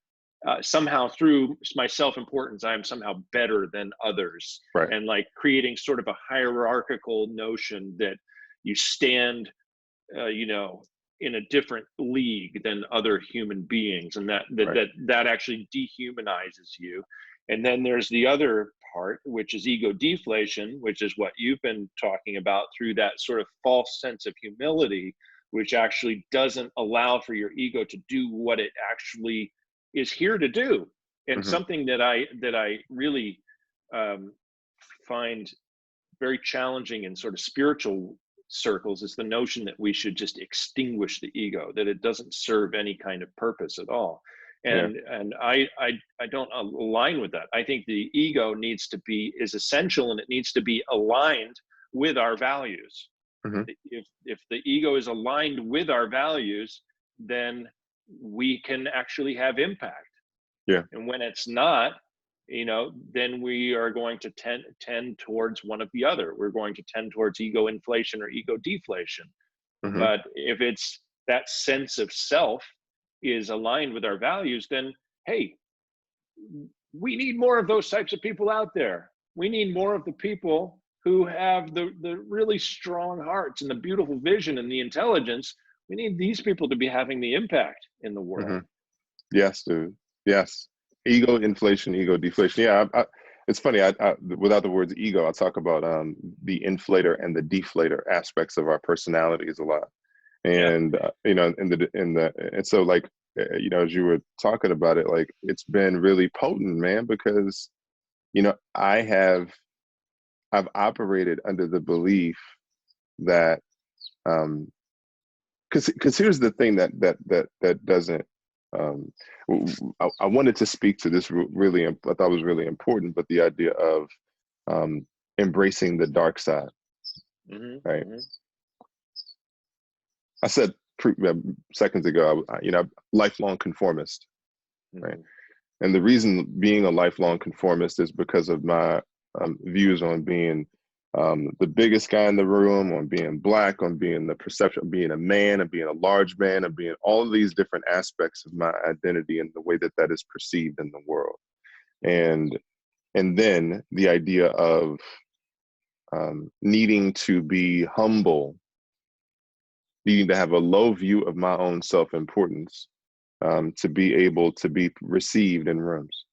somehow through my self-importance, I'm somehow better than others. And like creating sort of a hierarchical notion that you stand, in a different league than other human beings, and that actually dehumanizes you. And then there's the other part, which is ego deflation, which is what you've been talking about, through that sort of false sense of humility, which actually doesn't allow for your ego to do what it actually is here to do. And something that I really find very challenging in sort of spiritual circles is the notion that we should just extinguish the ego, that it doesn't serve any kind of purpose at all. And I don't align with that. I think the ego is essential, and it needs to be aligned with our values. If the ego is aligned with our values, then we can actually have impact. And when it's not, then we are going to tend towards one of the other. We're going to tend towards ego inflation or ego deflation. But if it's that sense of self is aligned with our values, then hey, we need more of those types of people out there. We need more of the people who have the really strong hearts and the beautiful vision and the intelligence. We need these people to be having the impact in the world. Yes, dude. Yes. Ego inflation, ego deflation. Yeah, it's funny. I without the words ego, I talk about the inflator and the deflator aspects of our personalities a lot. And and so like as you were talking about it, like it's been really potent, man, because I've operated under the belief that because here's the thing that doesn't I wanted to speak to this really, I thought was really important, but the idea of embracing the dark side, right? I said seconds ago, lifelong conformist, right? And the reason being a lifelong conformist is because of my views on being the biggest guy in the room, on being Black, on being the perception of being a man, and being a large man, and being all of these different aspects of my identity and the way that is perceived in the world. And then the idea of needing to be humble, needing to have a low view of my own self-importance to be able to be received in rooms.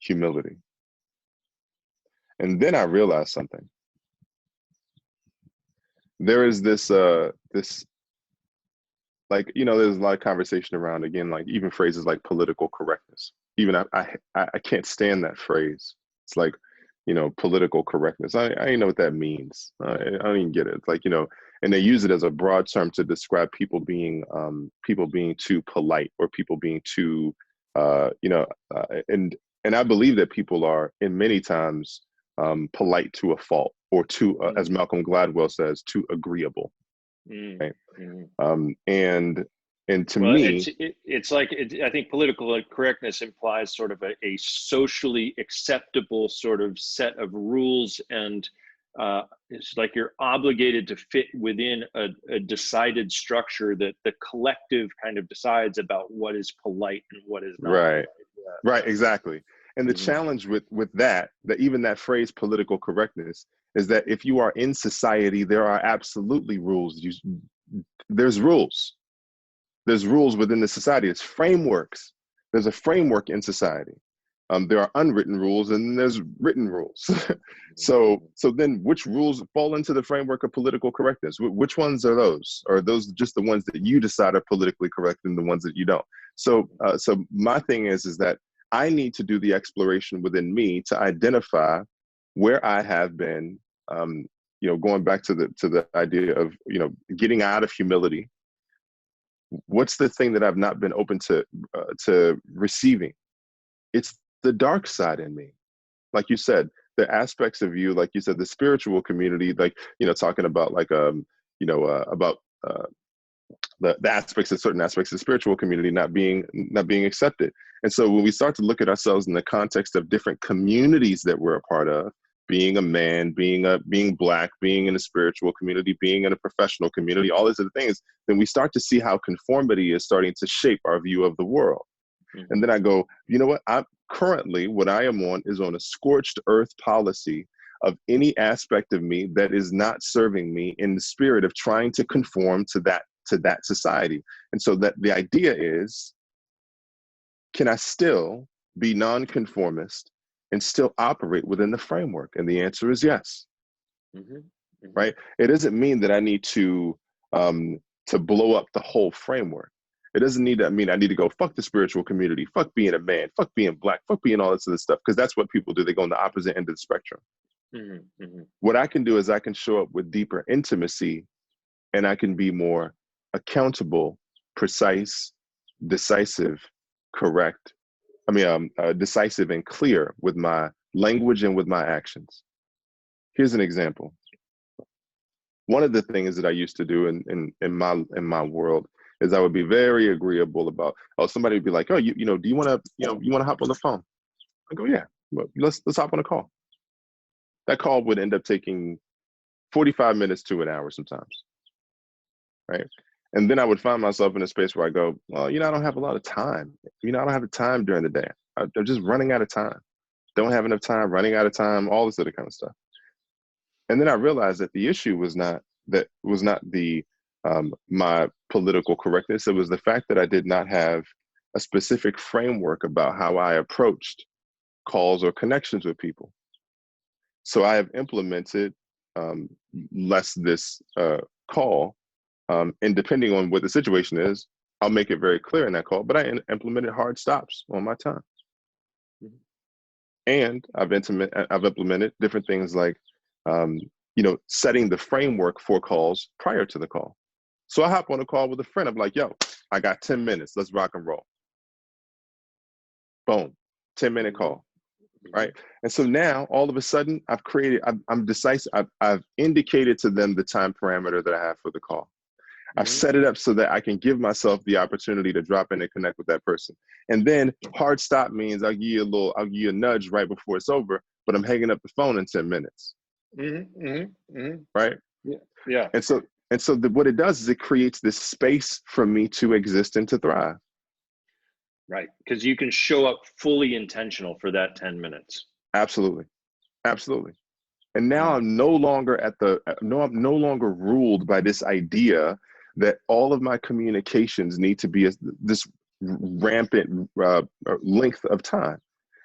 Humility. And then I realized something. There is this like, there's a lot of conversation around, again, like even phrases like political correctness. Even I can't stand that phrase. It's like, political correctness. I don't know what that means. I don't even get it. It's like, and they use it as a broad term to describe people being too polite, or people being too, and I believe that people are in many times polite to a fault, or too, as Malcolm Gladwell says, too agreeable. Right? And to me, it's like I think political correctness implies sort of a socially acceptable sort of set of rules, and it's like you're obligated to fit within a decided structure that the collective kind of decides about what is polite and what is not. Right. Right. Exactly. And the challenge with that even that phrase political correctness is that if you are in society, there are absolutely rules. There's rules. There's rules within the society. It's frameworks. There's a framework in society. There are unwritten rules, and then there's written rules. So then which rules fall into the framework of political correctness? Which ones are those? Or are those just the ones that you decide are politically correct and the ones that you don't? So my thing is that I need to do the exploration within me to identify where I have been, going back to the idea of, getting out of humility. What's the thing that I've not been open to receiving? It's the dark side in me. Like you said, the aspects of you, like you said, the spiritual community, like, talking about like, about the aspects of certain aspects of the spiritual community not being accepted. And so when we start to look at ourselves in the context of different communities that we're a part of, being a man, being Black, being in a spiritual community, being in a professional community, all these other things, then we start to see how conformity is starting to shape our view of the world. And then I go, you know what? What I am on is on a scorched earth policy of any aspect of me that is not serving me in the spirit of trying to conform to that society. And so that the idea is, can I still be nonconformist and still operate within the framework? And the answer is yes. Mm-hmm. Mm-hmm. Right? It doesn't mean that I need to blow up the whole framework. It doesn't need to mean I need to go fuck the spiritual community, fuck being a man, fuck being black, fuck being all this other stuff, because that's what people do. They go on the opposite end of the spectrum. Mm-hmm. Mm-hmm. What I can do is I can show up with deeper intimacy, and I can be more accountable, precise, decisive, correct. Decisive and clear with my language and with my actions. Here's an example. One of the things that I used to do in my world is I would be very agreeable about, somebody would be like, oh, do you want to hop on the phone? I go, yeah, well, let's hop on a call. That call would end up taking 45 minutes to an hour sometimes, right? And then I would find myself in a space where I go, well, I don't have a lot of time. I don't have the time during the day. I'm just running out of time. Don't have enough time, running out of time, all this other kind of stuff. And then I realized that the issue was not the my political correctness. It was the fact that I did not have a specific framework about how I approached calls or connections with people. So I have implemented less this call, and depending on what the situation is, I'll make it very clear in that call. But I implemented hard stops on my time, and I've implemented different things like setting the framework for calls prior to the call. So I hop on a call with a friend. I'm like, yo, I got 10 minutes. Let's rock and roll. Boom, 10-minute call. Right. And so now all of a sudden I'm decisive. I've indicated to them the time parameter that I have for the call. I've set it up so that I can give myself the opportunity to drop in and connect with that person. And then hard stop means I'll give you a nudge right before it's over, but I'm hanging up the phone in 10 minutes. Mm-hmm. Mm-hmm. Mm-hmm. Right. Yeah. Yeah. And so what it does is it creates this space for me to exist and to thrive. Right. Because you can show up fully intentional for that 10 minutes. Absolutely. Absolutely. And now I'm no longer I'm no longer ruled by this idea that all of my communications need to be this rampant length of time.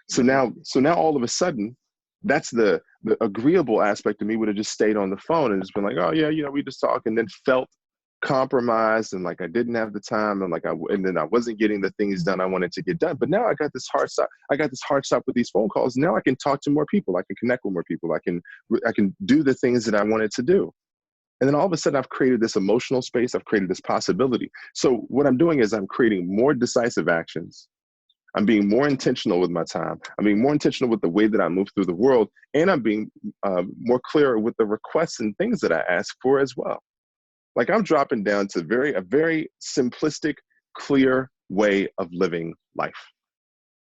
So now all of a sudden, that's the agreeable aspect of me would have just stayed on the phone and just been like, oh yeah, we just talk, and then felt compromised and like I didn't have the time and then I wasn't getting the things done I wanted to get done. But now I got this hard stop. With these phone calls. Now I can talk to more people. I can connect with more people. I can do the things that I wanted to do. And then all of a sudden I've created this emotional space. I've created this possibility. So what I'm doing is I'm creating more decisive actions. I'm being more intentional with my time. I'm being more intentional with the way that I move through the world. And I'm being more clear with the requests and things that I ask for as well. Like I'm dropping down to a very simplistic, clear way of living life.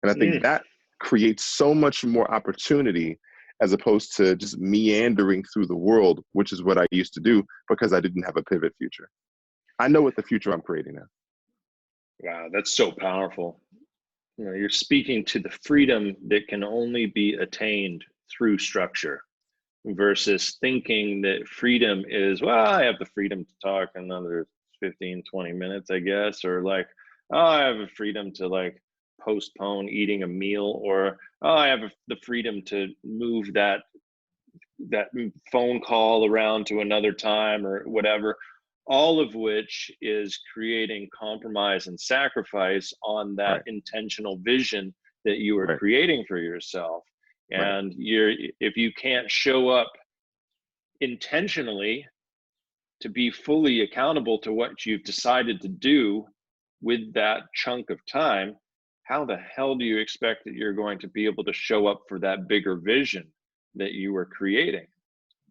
And I think that creates so much more opportunity as opposed to just meandering through the world, which is what I used to do because I didn't have a pivot future. I know what the future I'm creating now. Wow, that's so powerful. You're speaking to the freedom that can only be attained through structure versus thinking that freedom is, well, I have the freedom to talk another 15, 20 minutes, I guess, or like, oh, I have the freedom to like postpone eating a meal, or oh, I have the freedom to move that phone call around to another time or whatever, all of which is creating compromise and sacrifice on that intentional vision that you are creating for yourself. And if you can't show up intentionally to be fully accountable to what you've decided to do with that chunk of time, how the hell do you expect that you're going to be able to show up for that bigger vision that you were creating?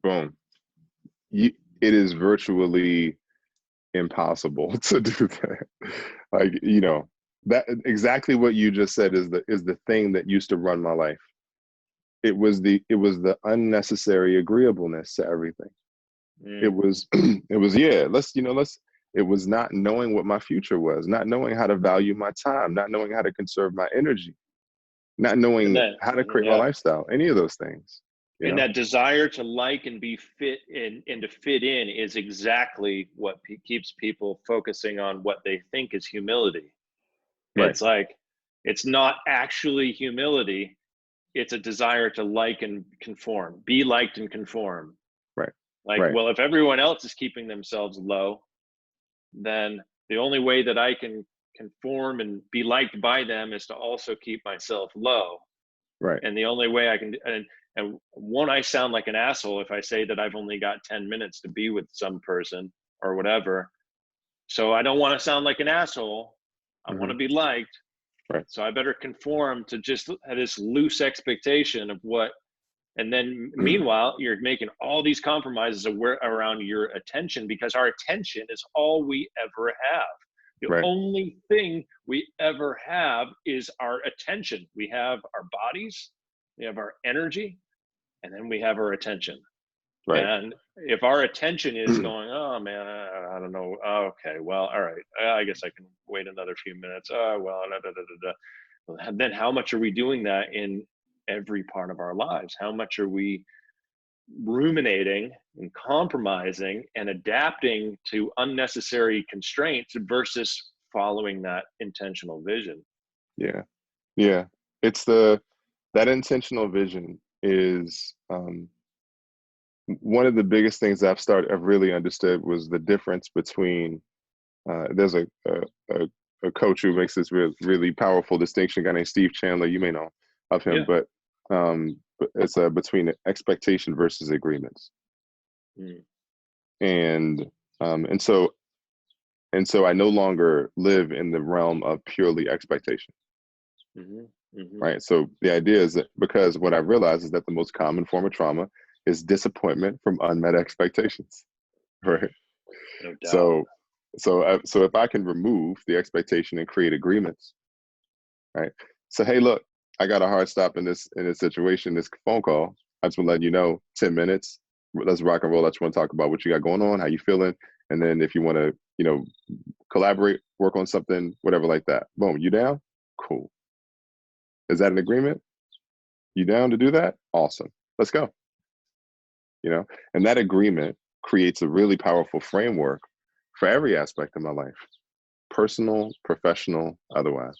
Boom. It is virtually impossible to do that. Like, that exactly what you just said is the thing that used to run my life. It was the unnecessary agreeableness to everything. It was it was not knowing what my future was, not knowing how to value my time, not knowing how to conserve my energy, not knowing how to create my lifestyle, any of those things. And that desire to like and be fit and to fit in is exactly what keeps people focusing on what they think is humility. It's like, it's not actually humility. it's a desire to like and conform, be liked and conform. Right. Like, Right. well, if everyone else is keeping themselves low, then the only way that I can conform and be liked by them is to also keep myself low. Right. And the only way I can, and won't I sound like an asshole if I say that I've only got 10 minutes to be with some person or whatever? So I don't want to sound like an asshole. I want to be liked. Right. So I better conform to just this loose expectation of what, and then meanwhile, you're making all these compromises around your attention, because our attention is all we ever have. The Right. only thing we ever have is our attention. We have our bodies, we have our energy, and then we have our attention. Right. And if our attention is going, oh man, I don't know. Okay, well, all right. I guess I can wait another few minutes. Oh, well, Well, then how much are we doing that in every part of our lives? How much are we ruminating and compromising and adapting to unnecessary constraints versus following that intentional vision? Yeah. Yeah. It's that intentional vision is, one of the biggest things I've really understood was the difference between, there's a coach who makes this really powerful distinction, a guy named Steve Chandler. You may know of him, Yeah. but it's between expectation versus agreements. And so I no longer live in the realm of purely expectation. Right. So the idea is that, because what I realized is that the most common form of trauma is disappointment from unmet expectations. Right. No doubt. So if I can remove the expectation and create agreements, right? So, hey, look, I got a hard stop in this situation, this phone call. I just want to let you know, 10 minutes, let's rock and roll. I just want to talk about what you got going on, how you feeling. And then if you want to, collaborate, work on something, whatever like that. Boom, you down? Cool. Is that an agreement? You down to do that? Awesome. Let's go. And that agreement creates a really powerful framework for every aspect of my life, personal, professional, otherwise.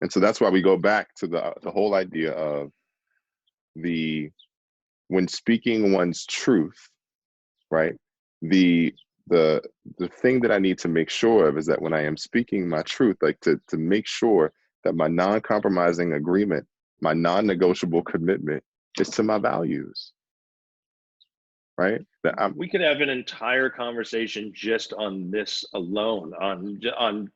And so that's why we go back to the whole idea of when speaking one's truth, right? The thing that I need to make sure of is that when I am speaking my truth, like to make sure that my non-compromising agreement, my non-negotiable commitment is to my values. Right? We could have an entire conversation just on this alone, on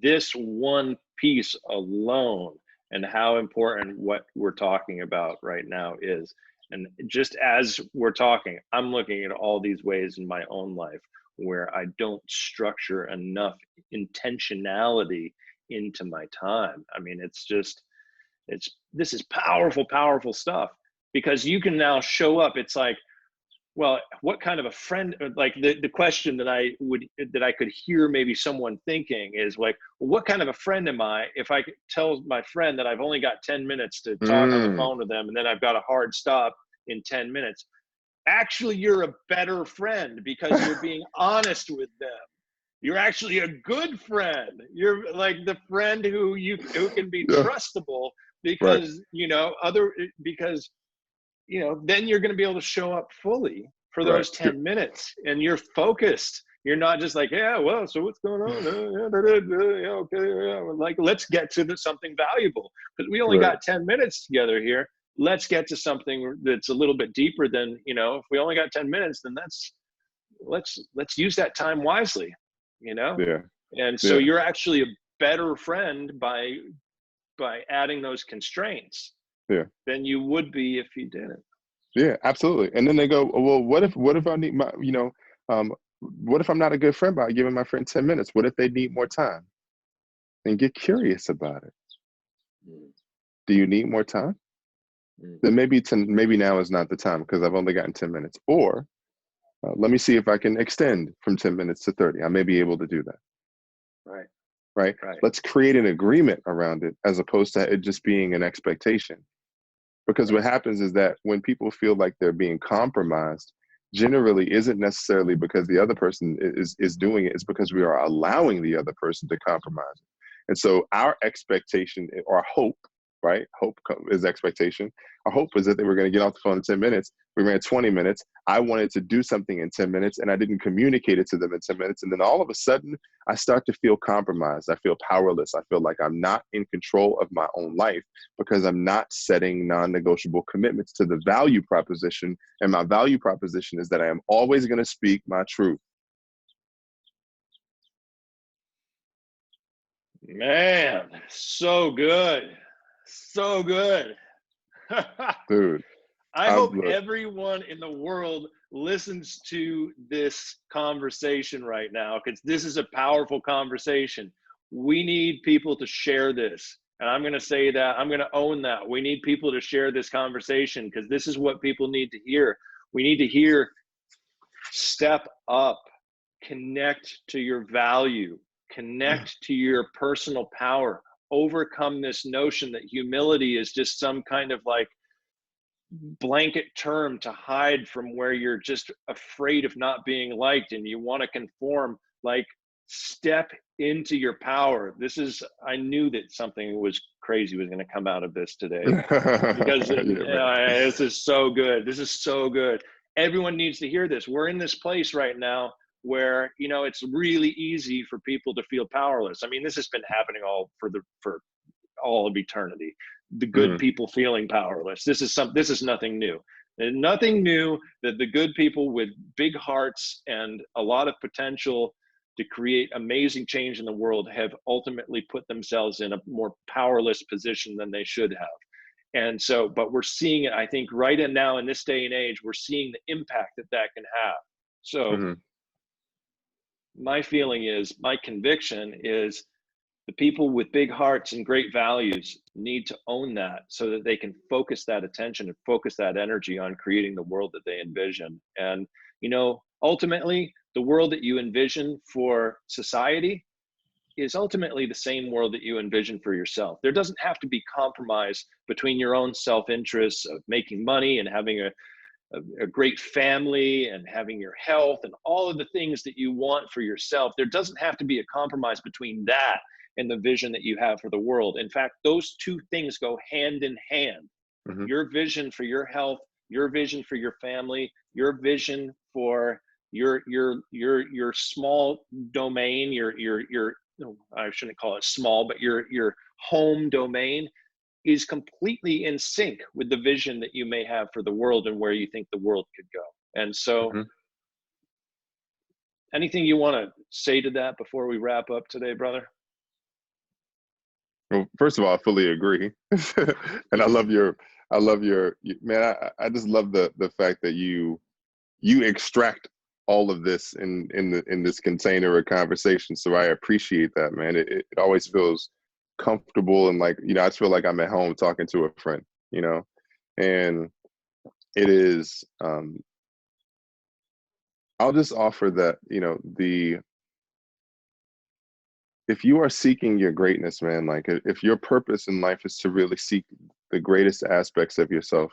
this one piece alone, and how important what we're talking about right now is. And just as we're talking, I'm looking at all these ways in my own life where I don't structure enough intentionality into my time. I mean, this is powerful, powerful stuff, because you can now show up. It's like, well, what kind of a friend, like the question that I could hear maybe someone thinking is like, well, what kind of a friend am I if I could tell my friend that I've only got 10 minutes to talk on the phone with them, and then I've got a hard stop in 10 minutes? Actually, you're a better friend because you're being honest with them. You're actually a good friend. You're like the friend who can be trustable, because, then you're going to be able to show up fully for those 10 minutes, and you're focused. You're not just like, yeah, well, so what's going on? Okay, like, let's get to something valuable, because we only got 10 minutes together here. Let's get to something that's a little bit deeper than, if we only got 10 minutes, then let's use that time wisely, Yeah. And so you're actually a better friend by adding those constraints than you would be if you didn't. Yeah, absolutely. And then they go, well, what if I need my, what if I'm not a good friend by giving my friend 10 minutes? What if they need more time? And get curious about it. Do you need more time? Then maybe now is not the time, because I've only gotten 10 minutes. Or let me see if I can extend from 10 minutes to 30. I may be able to do that. Right. Let's create an agreement around it, as opposed to it just being an expectation. Because what happens is that when people feel like they're being compromised, generally isn't necessarily because the other person is doing it. It's because we are allowing the other person to compromise it. And so our expectation or hope right? Hope is expectation. Our hope was that they were going to get off the phone in 10 minutes. We ran 20 minutes. I wanted to do something in 10 minutes and I didn't communicate it to them in 10 minutes. And then all of a sudden I start to feel compromised. I feel powerless. I feel like I'm not in control of my own life because I'm not setting non-negotiable commitments to the value proposition. And my value proposition is that I am always going to speak my truth. Man, so good. So good. Dude. I hope everyone in the world listens to this conversation right now, because this is a powerful conversation. We need people to share this. And I'm going to say that, I'm going to own that. We need people to share this conversation because this is what people need to hear. We need to hear, step up, connect to your value, connect to your personal power, overcome this notion that humility is just some kind of like blanket term to hide from where you're just afraid of not being liked and you want to conform. Like, step into your power. This is, I knew that something was crazy was going to come out of this today because this is so good. This is so good. Everyone needs to hear this. We're in this place right now where, you know, it's really easy for people to feel powerless. I mean, this has been happening for all of eternity. The good people feeling powerless. This is nothing new. And nothing new that the good people with big hearts and a lot of potential to create amazing change in the world have ultimately put themselves in a more powerless position than they should have. And so, but we're seeing it, I think, right now in this day and age, we're seeing the impact that that can have. So my feeling is, my conviction is, the people with big hearts and great values need to own that so that they can focus that attention and focus that energy on creating the world that they envision. And, you know, ultimately, the world that you envision for society is ultimately the same world that you envision for yourself. There doesn't have to be compromise between your own self-interests of making money and having a great family and having your health and all of the things that you want for yourself. There doesn't have to be a compromise between that and the vision that you have for the world. In fact, those two things go hand in hand. Your vision for your health, your vision for your family, your vision for your small domain, I shouldn't call it small, but your home domain is completely in sync with the vision that you may have for the world and where you think the world could go. And so anything you want to say to that before we wrap up today, brother? Well, first of all, I fully agree. And I love your man, I just love the fact that you extract all of this in this container of conversation. So I appreciate that, man. It always feels comfortable and like, you know, I just feel like I'm at home talking to a friend, you know. And it is I'll just offer that, you know, if you are seeking your greatness, man, like if your purpose in life is to really seek the greatest aspects of yourself,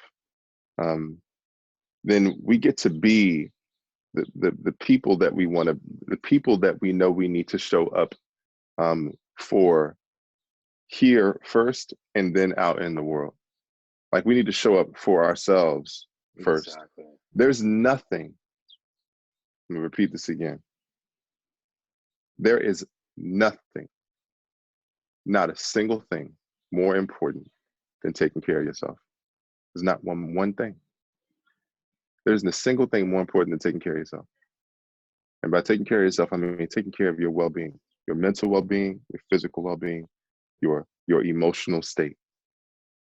then we get to be the people that we want to, the people that we know we need to show up for here first and then out in the world. Like, we need to show up for ourselves first. Exactly. There's nothing, let me repeat this again. There is nothing, not a single thing more important than taking care of yourself. There's not one thing. There isn't a single thing more important than taking care of yourself. And by taking care of yourself, I mean taking care of your well-being, your mental well-being, your physical well-being, your emotional state.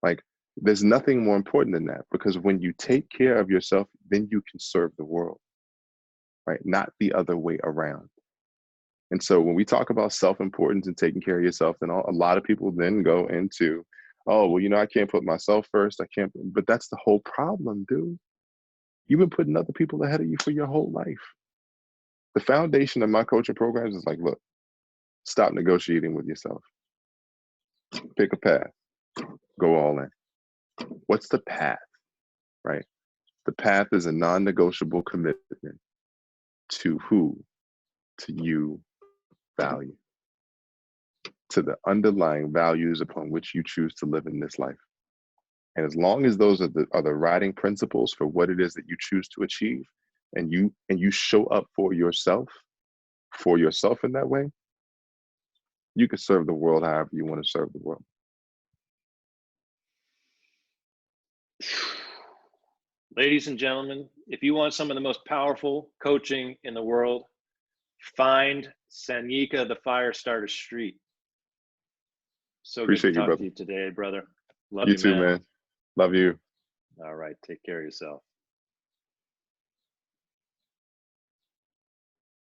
Like, there's nothing more important than that, because when you take care of yourself, then you can serve the world, right? Not the other way around. And so when we talk about self-importance and taking care of yourself, then a lot of people then go into, oh, well, you know, I can't put myself first. I can't, but that's the whole problem, dude. You've been putting other people ahead of you for your whole life. The foundation of my coaching programs is like, look, stop negotiating with yourself. Pick a path, go all in. What's the path, right? The path is a non-negotiable commitment to who? To you value. to the underlying values upon which you choose to live in this life. And as long as those are the writing principles for what it is that you choose to achieve, and you show up for yourself in that way, you can serve the world however you want to serve the world. Ladies and gentlemen, if you want some of the most powerful coaching in the world, find Sanyika TheFirestarter Street. So Appreciate good to you, talk brother. to you today, brother. Love You you, too, man. Love you. All right. Take care of yourself.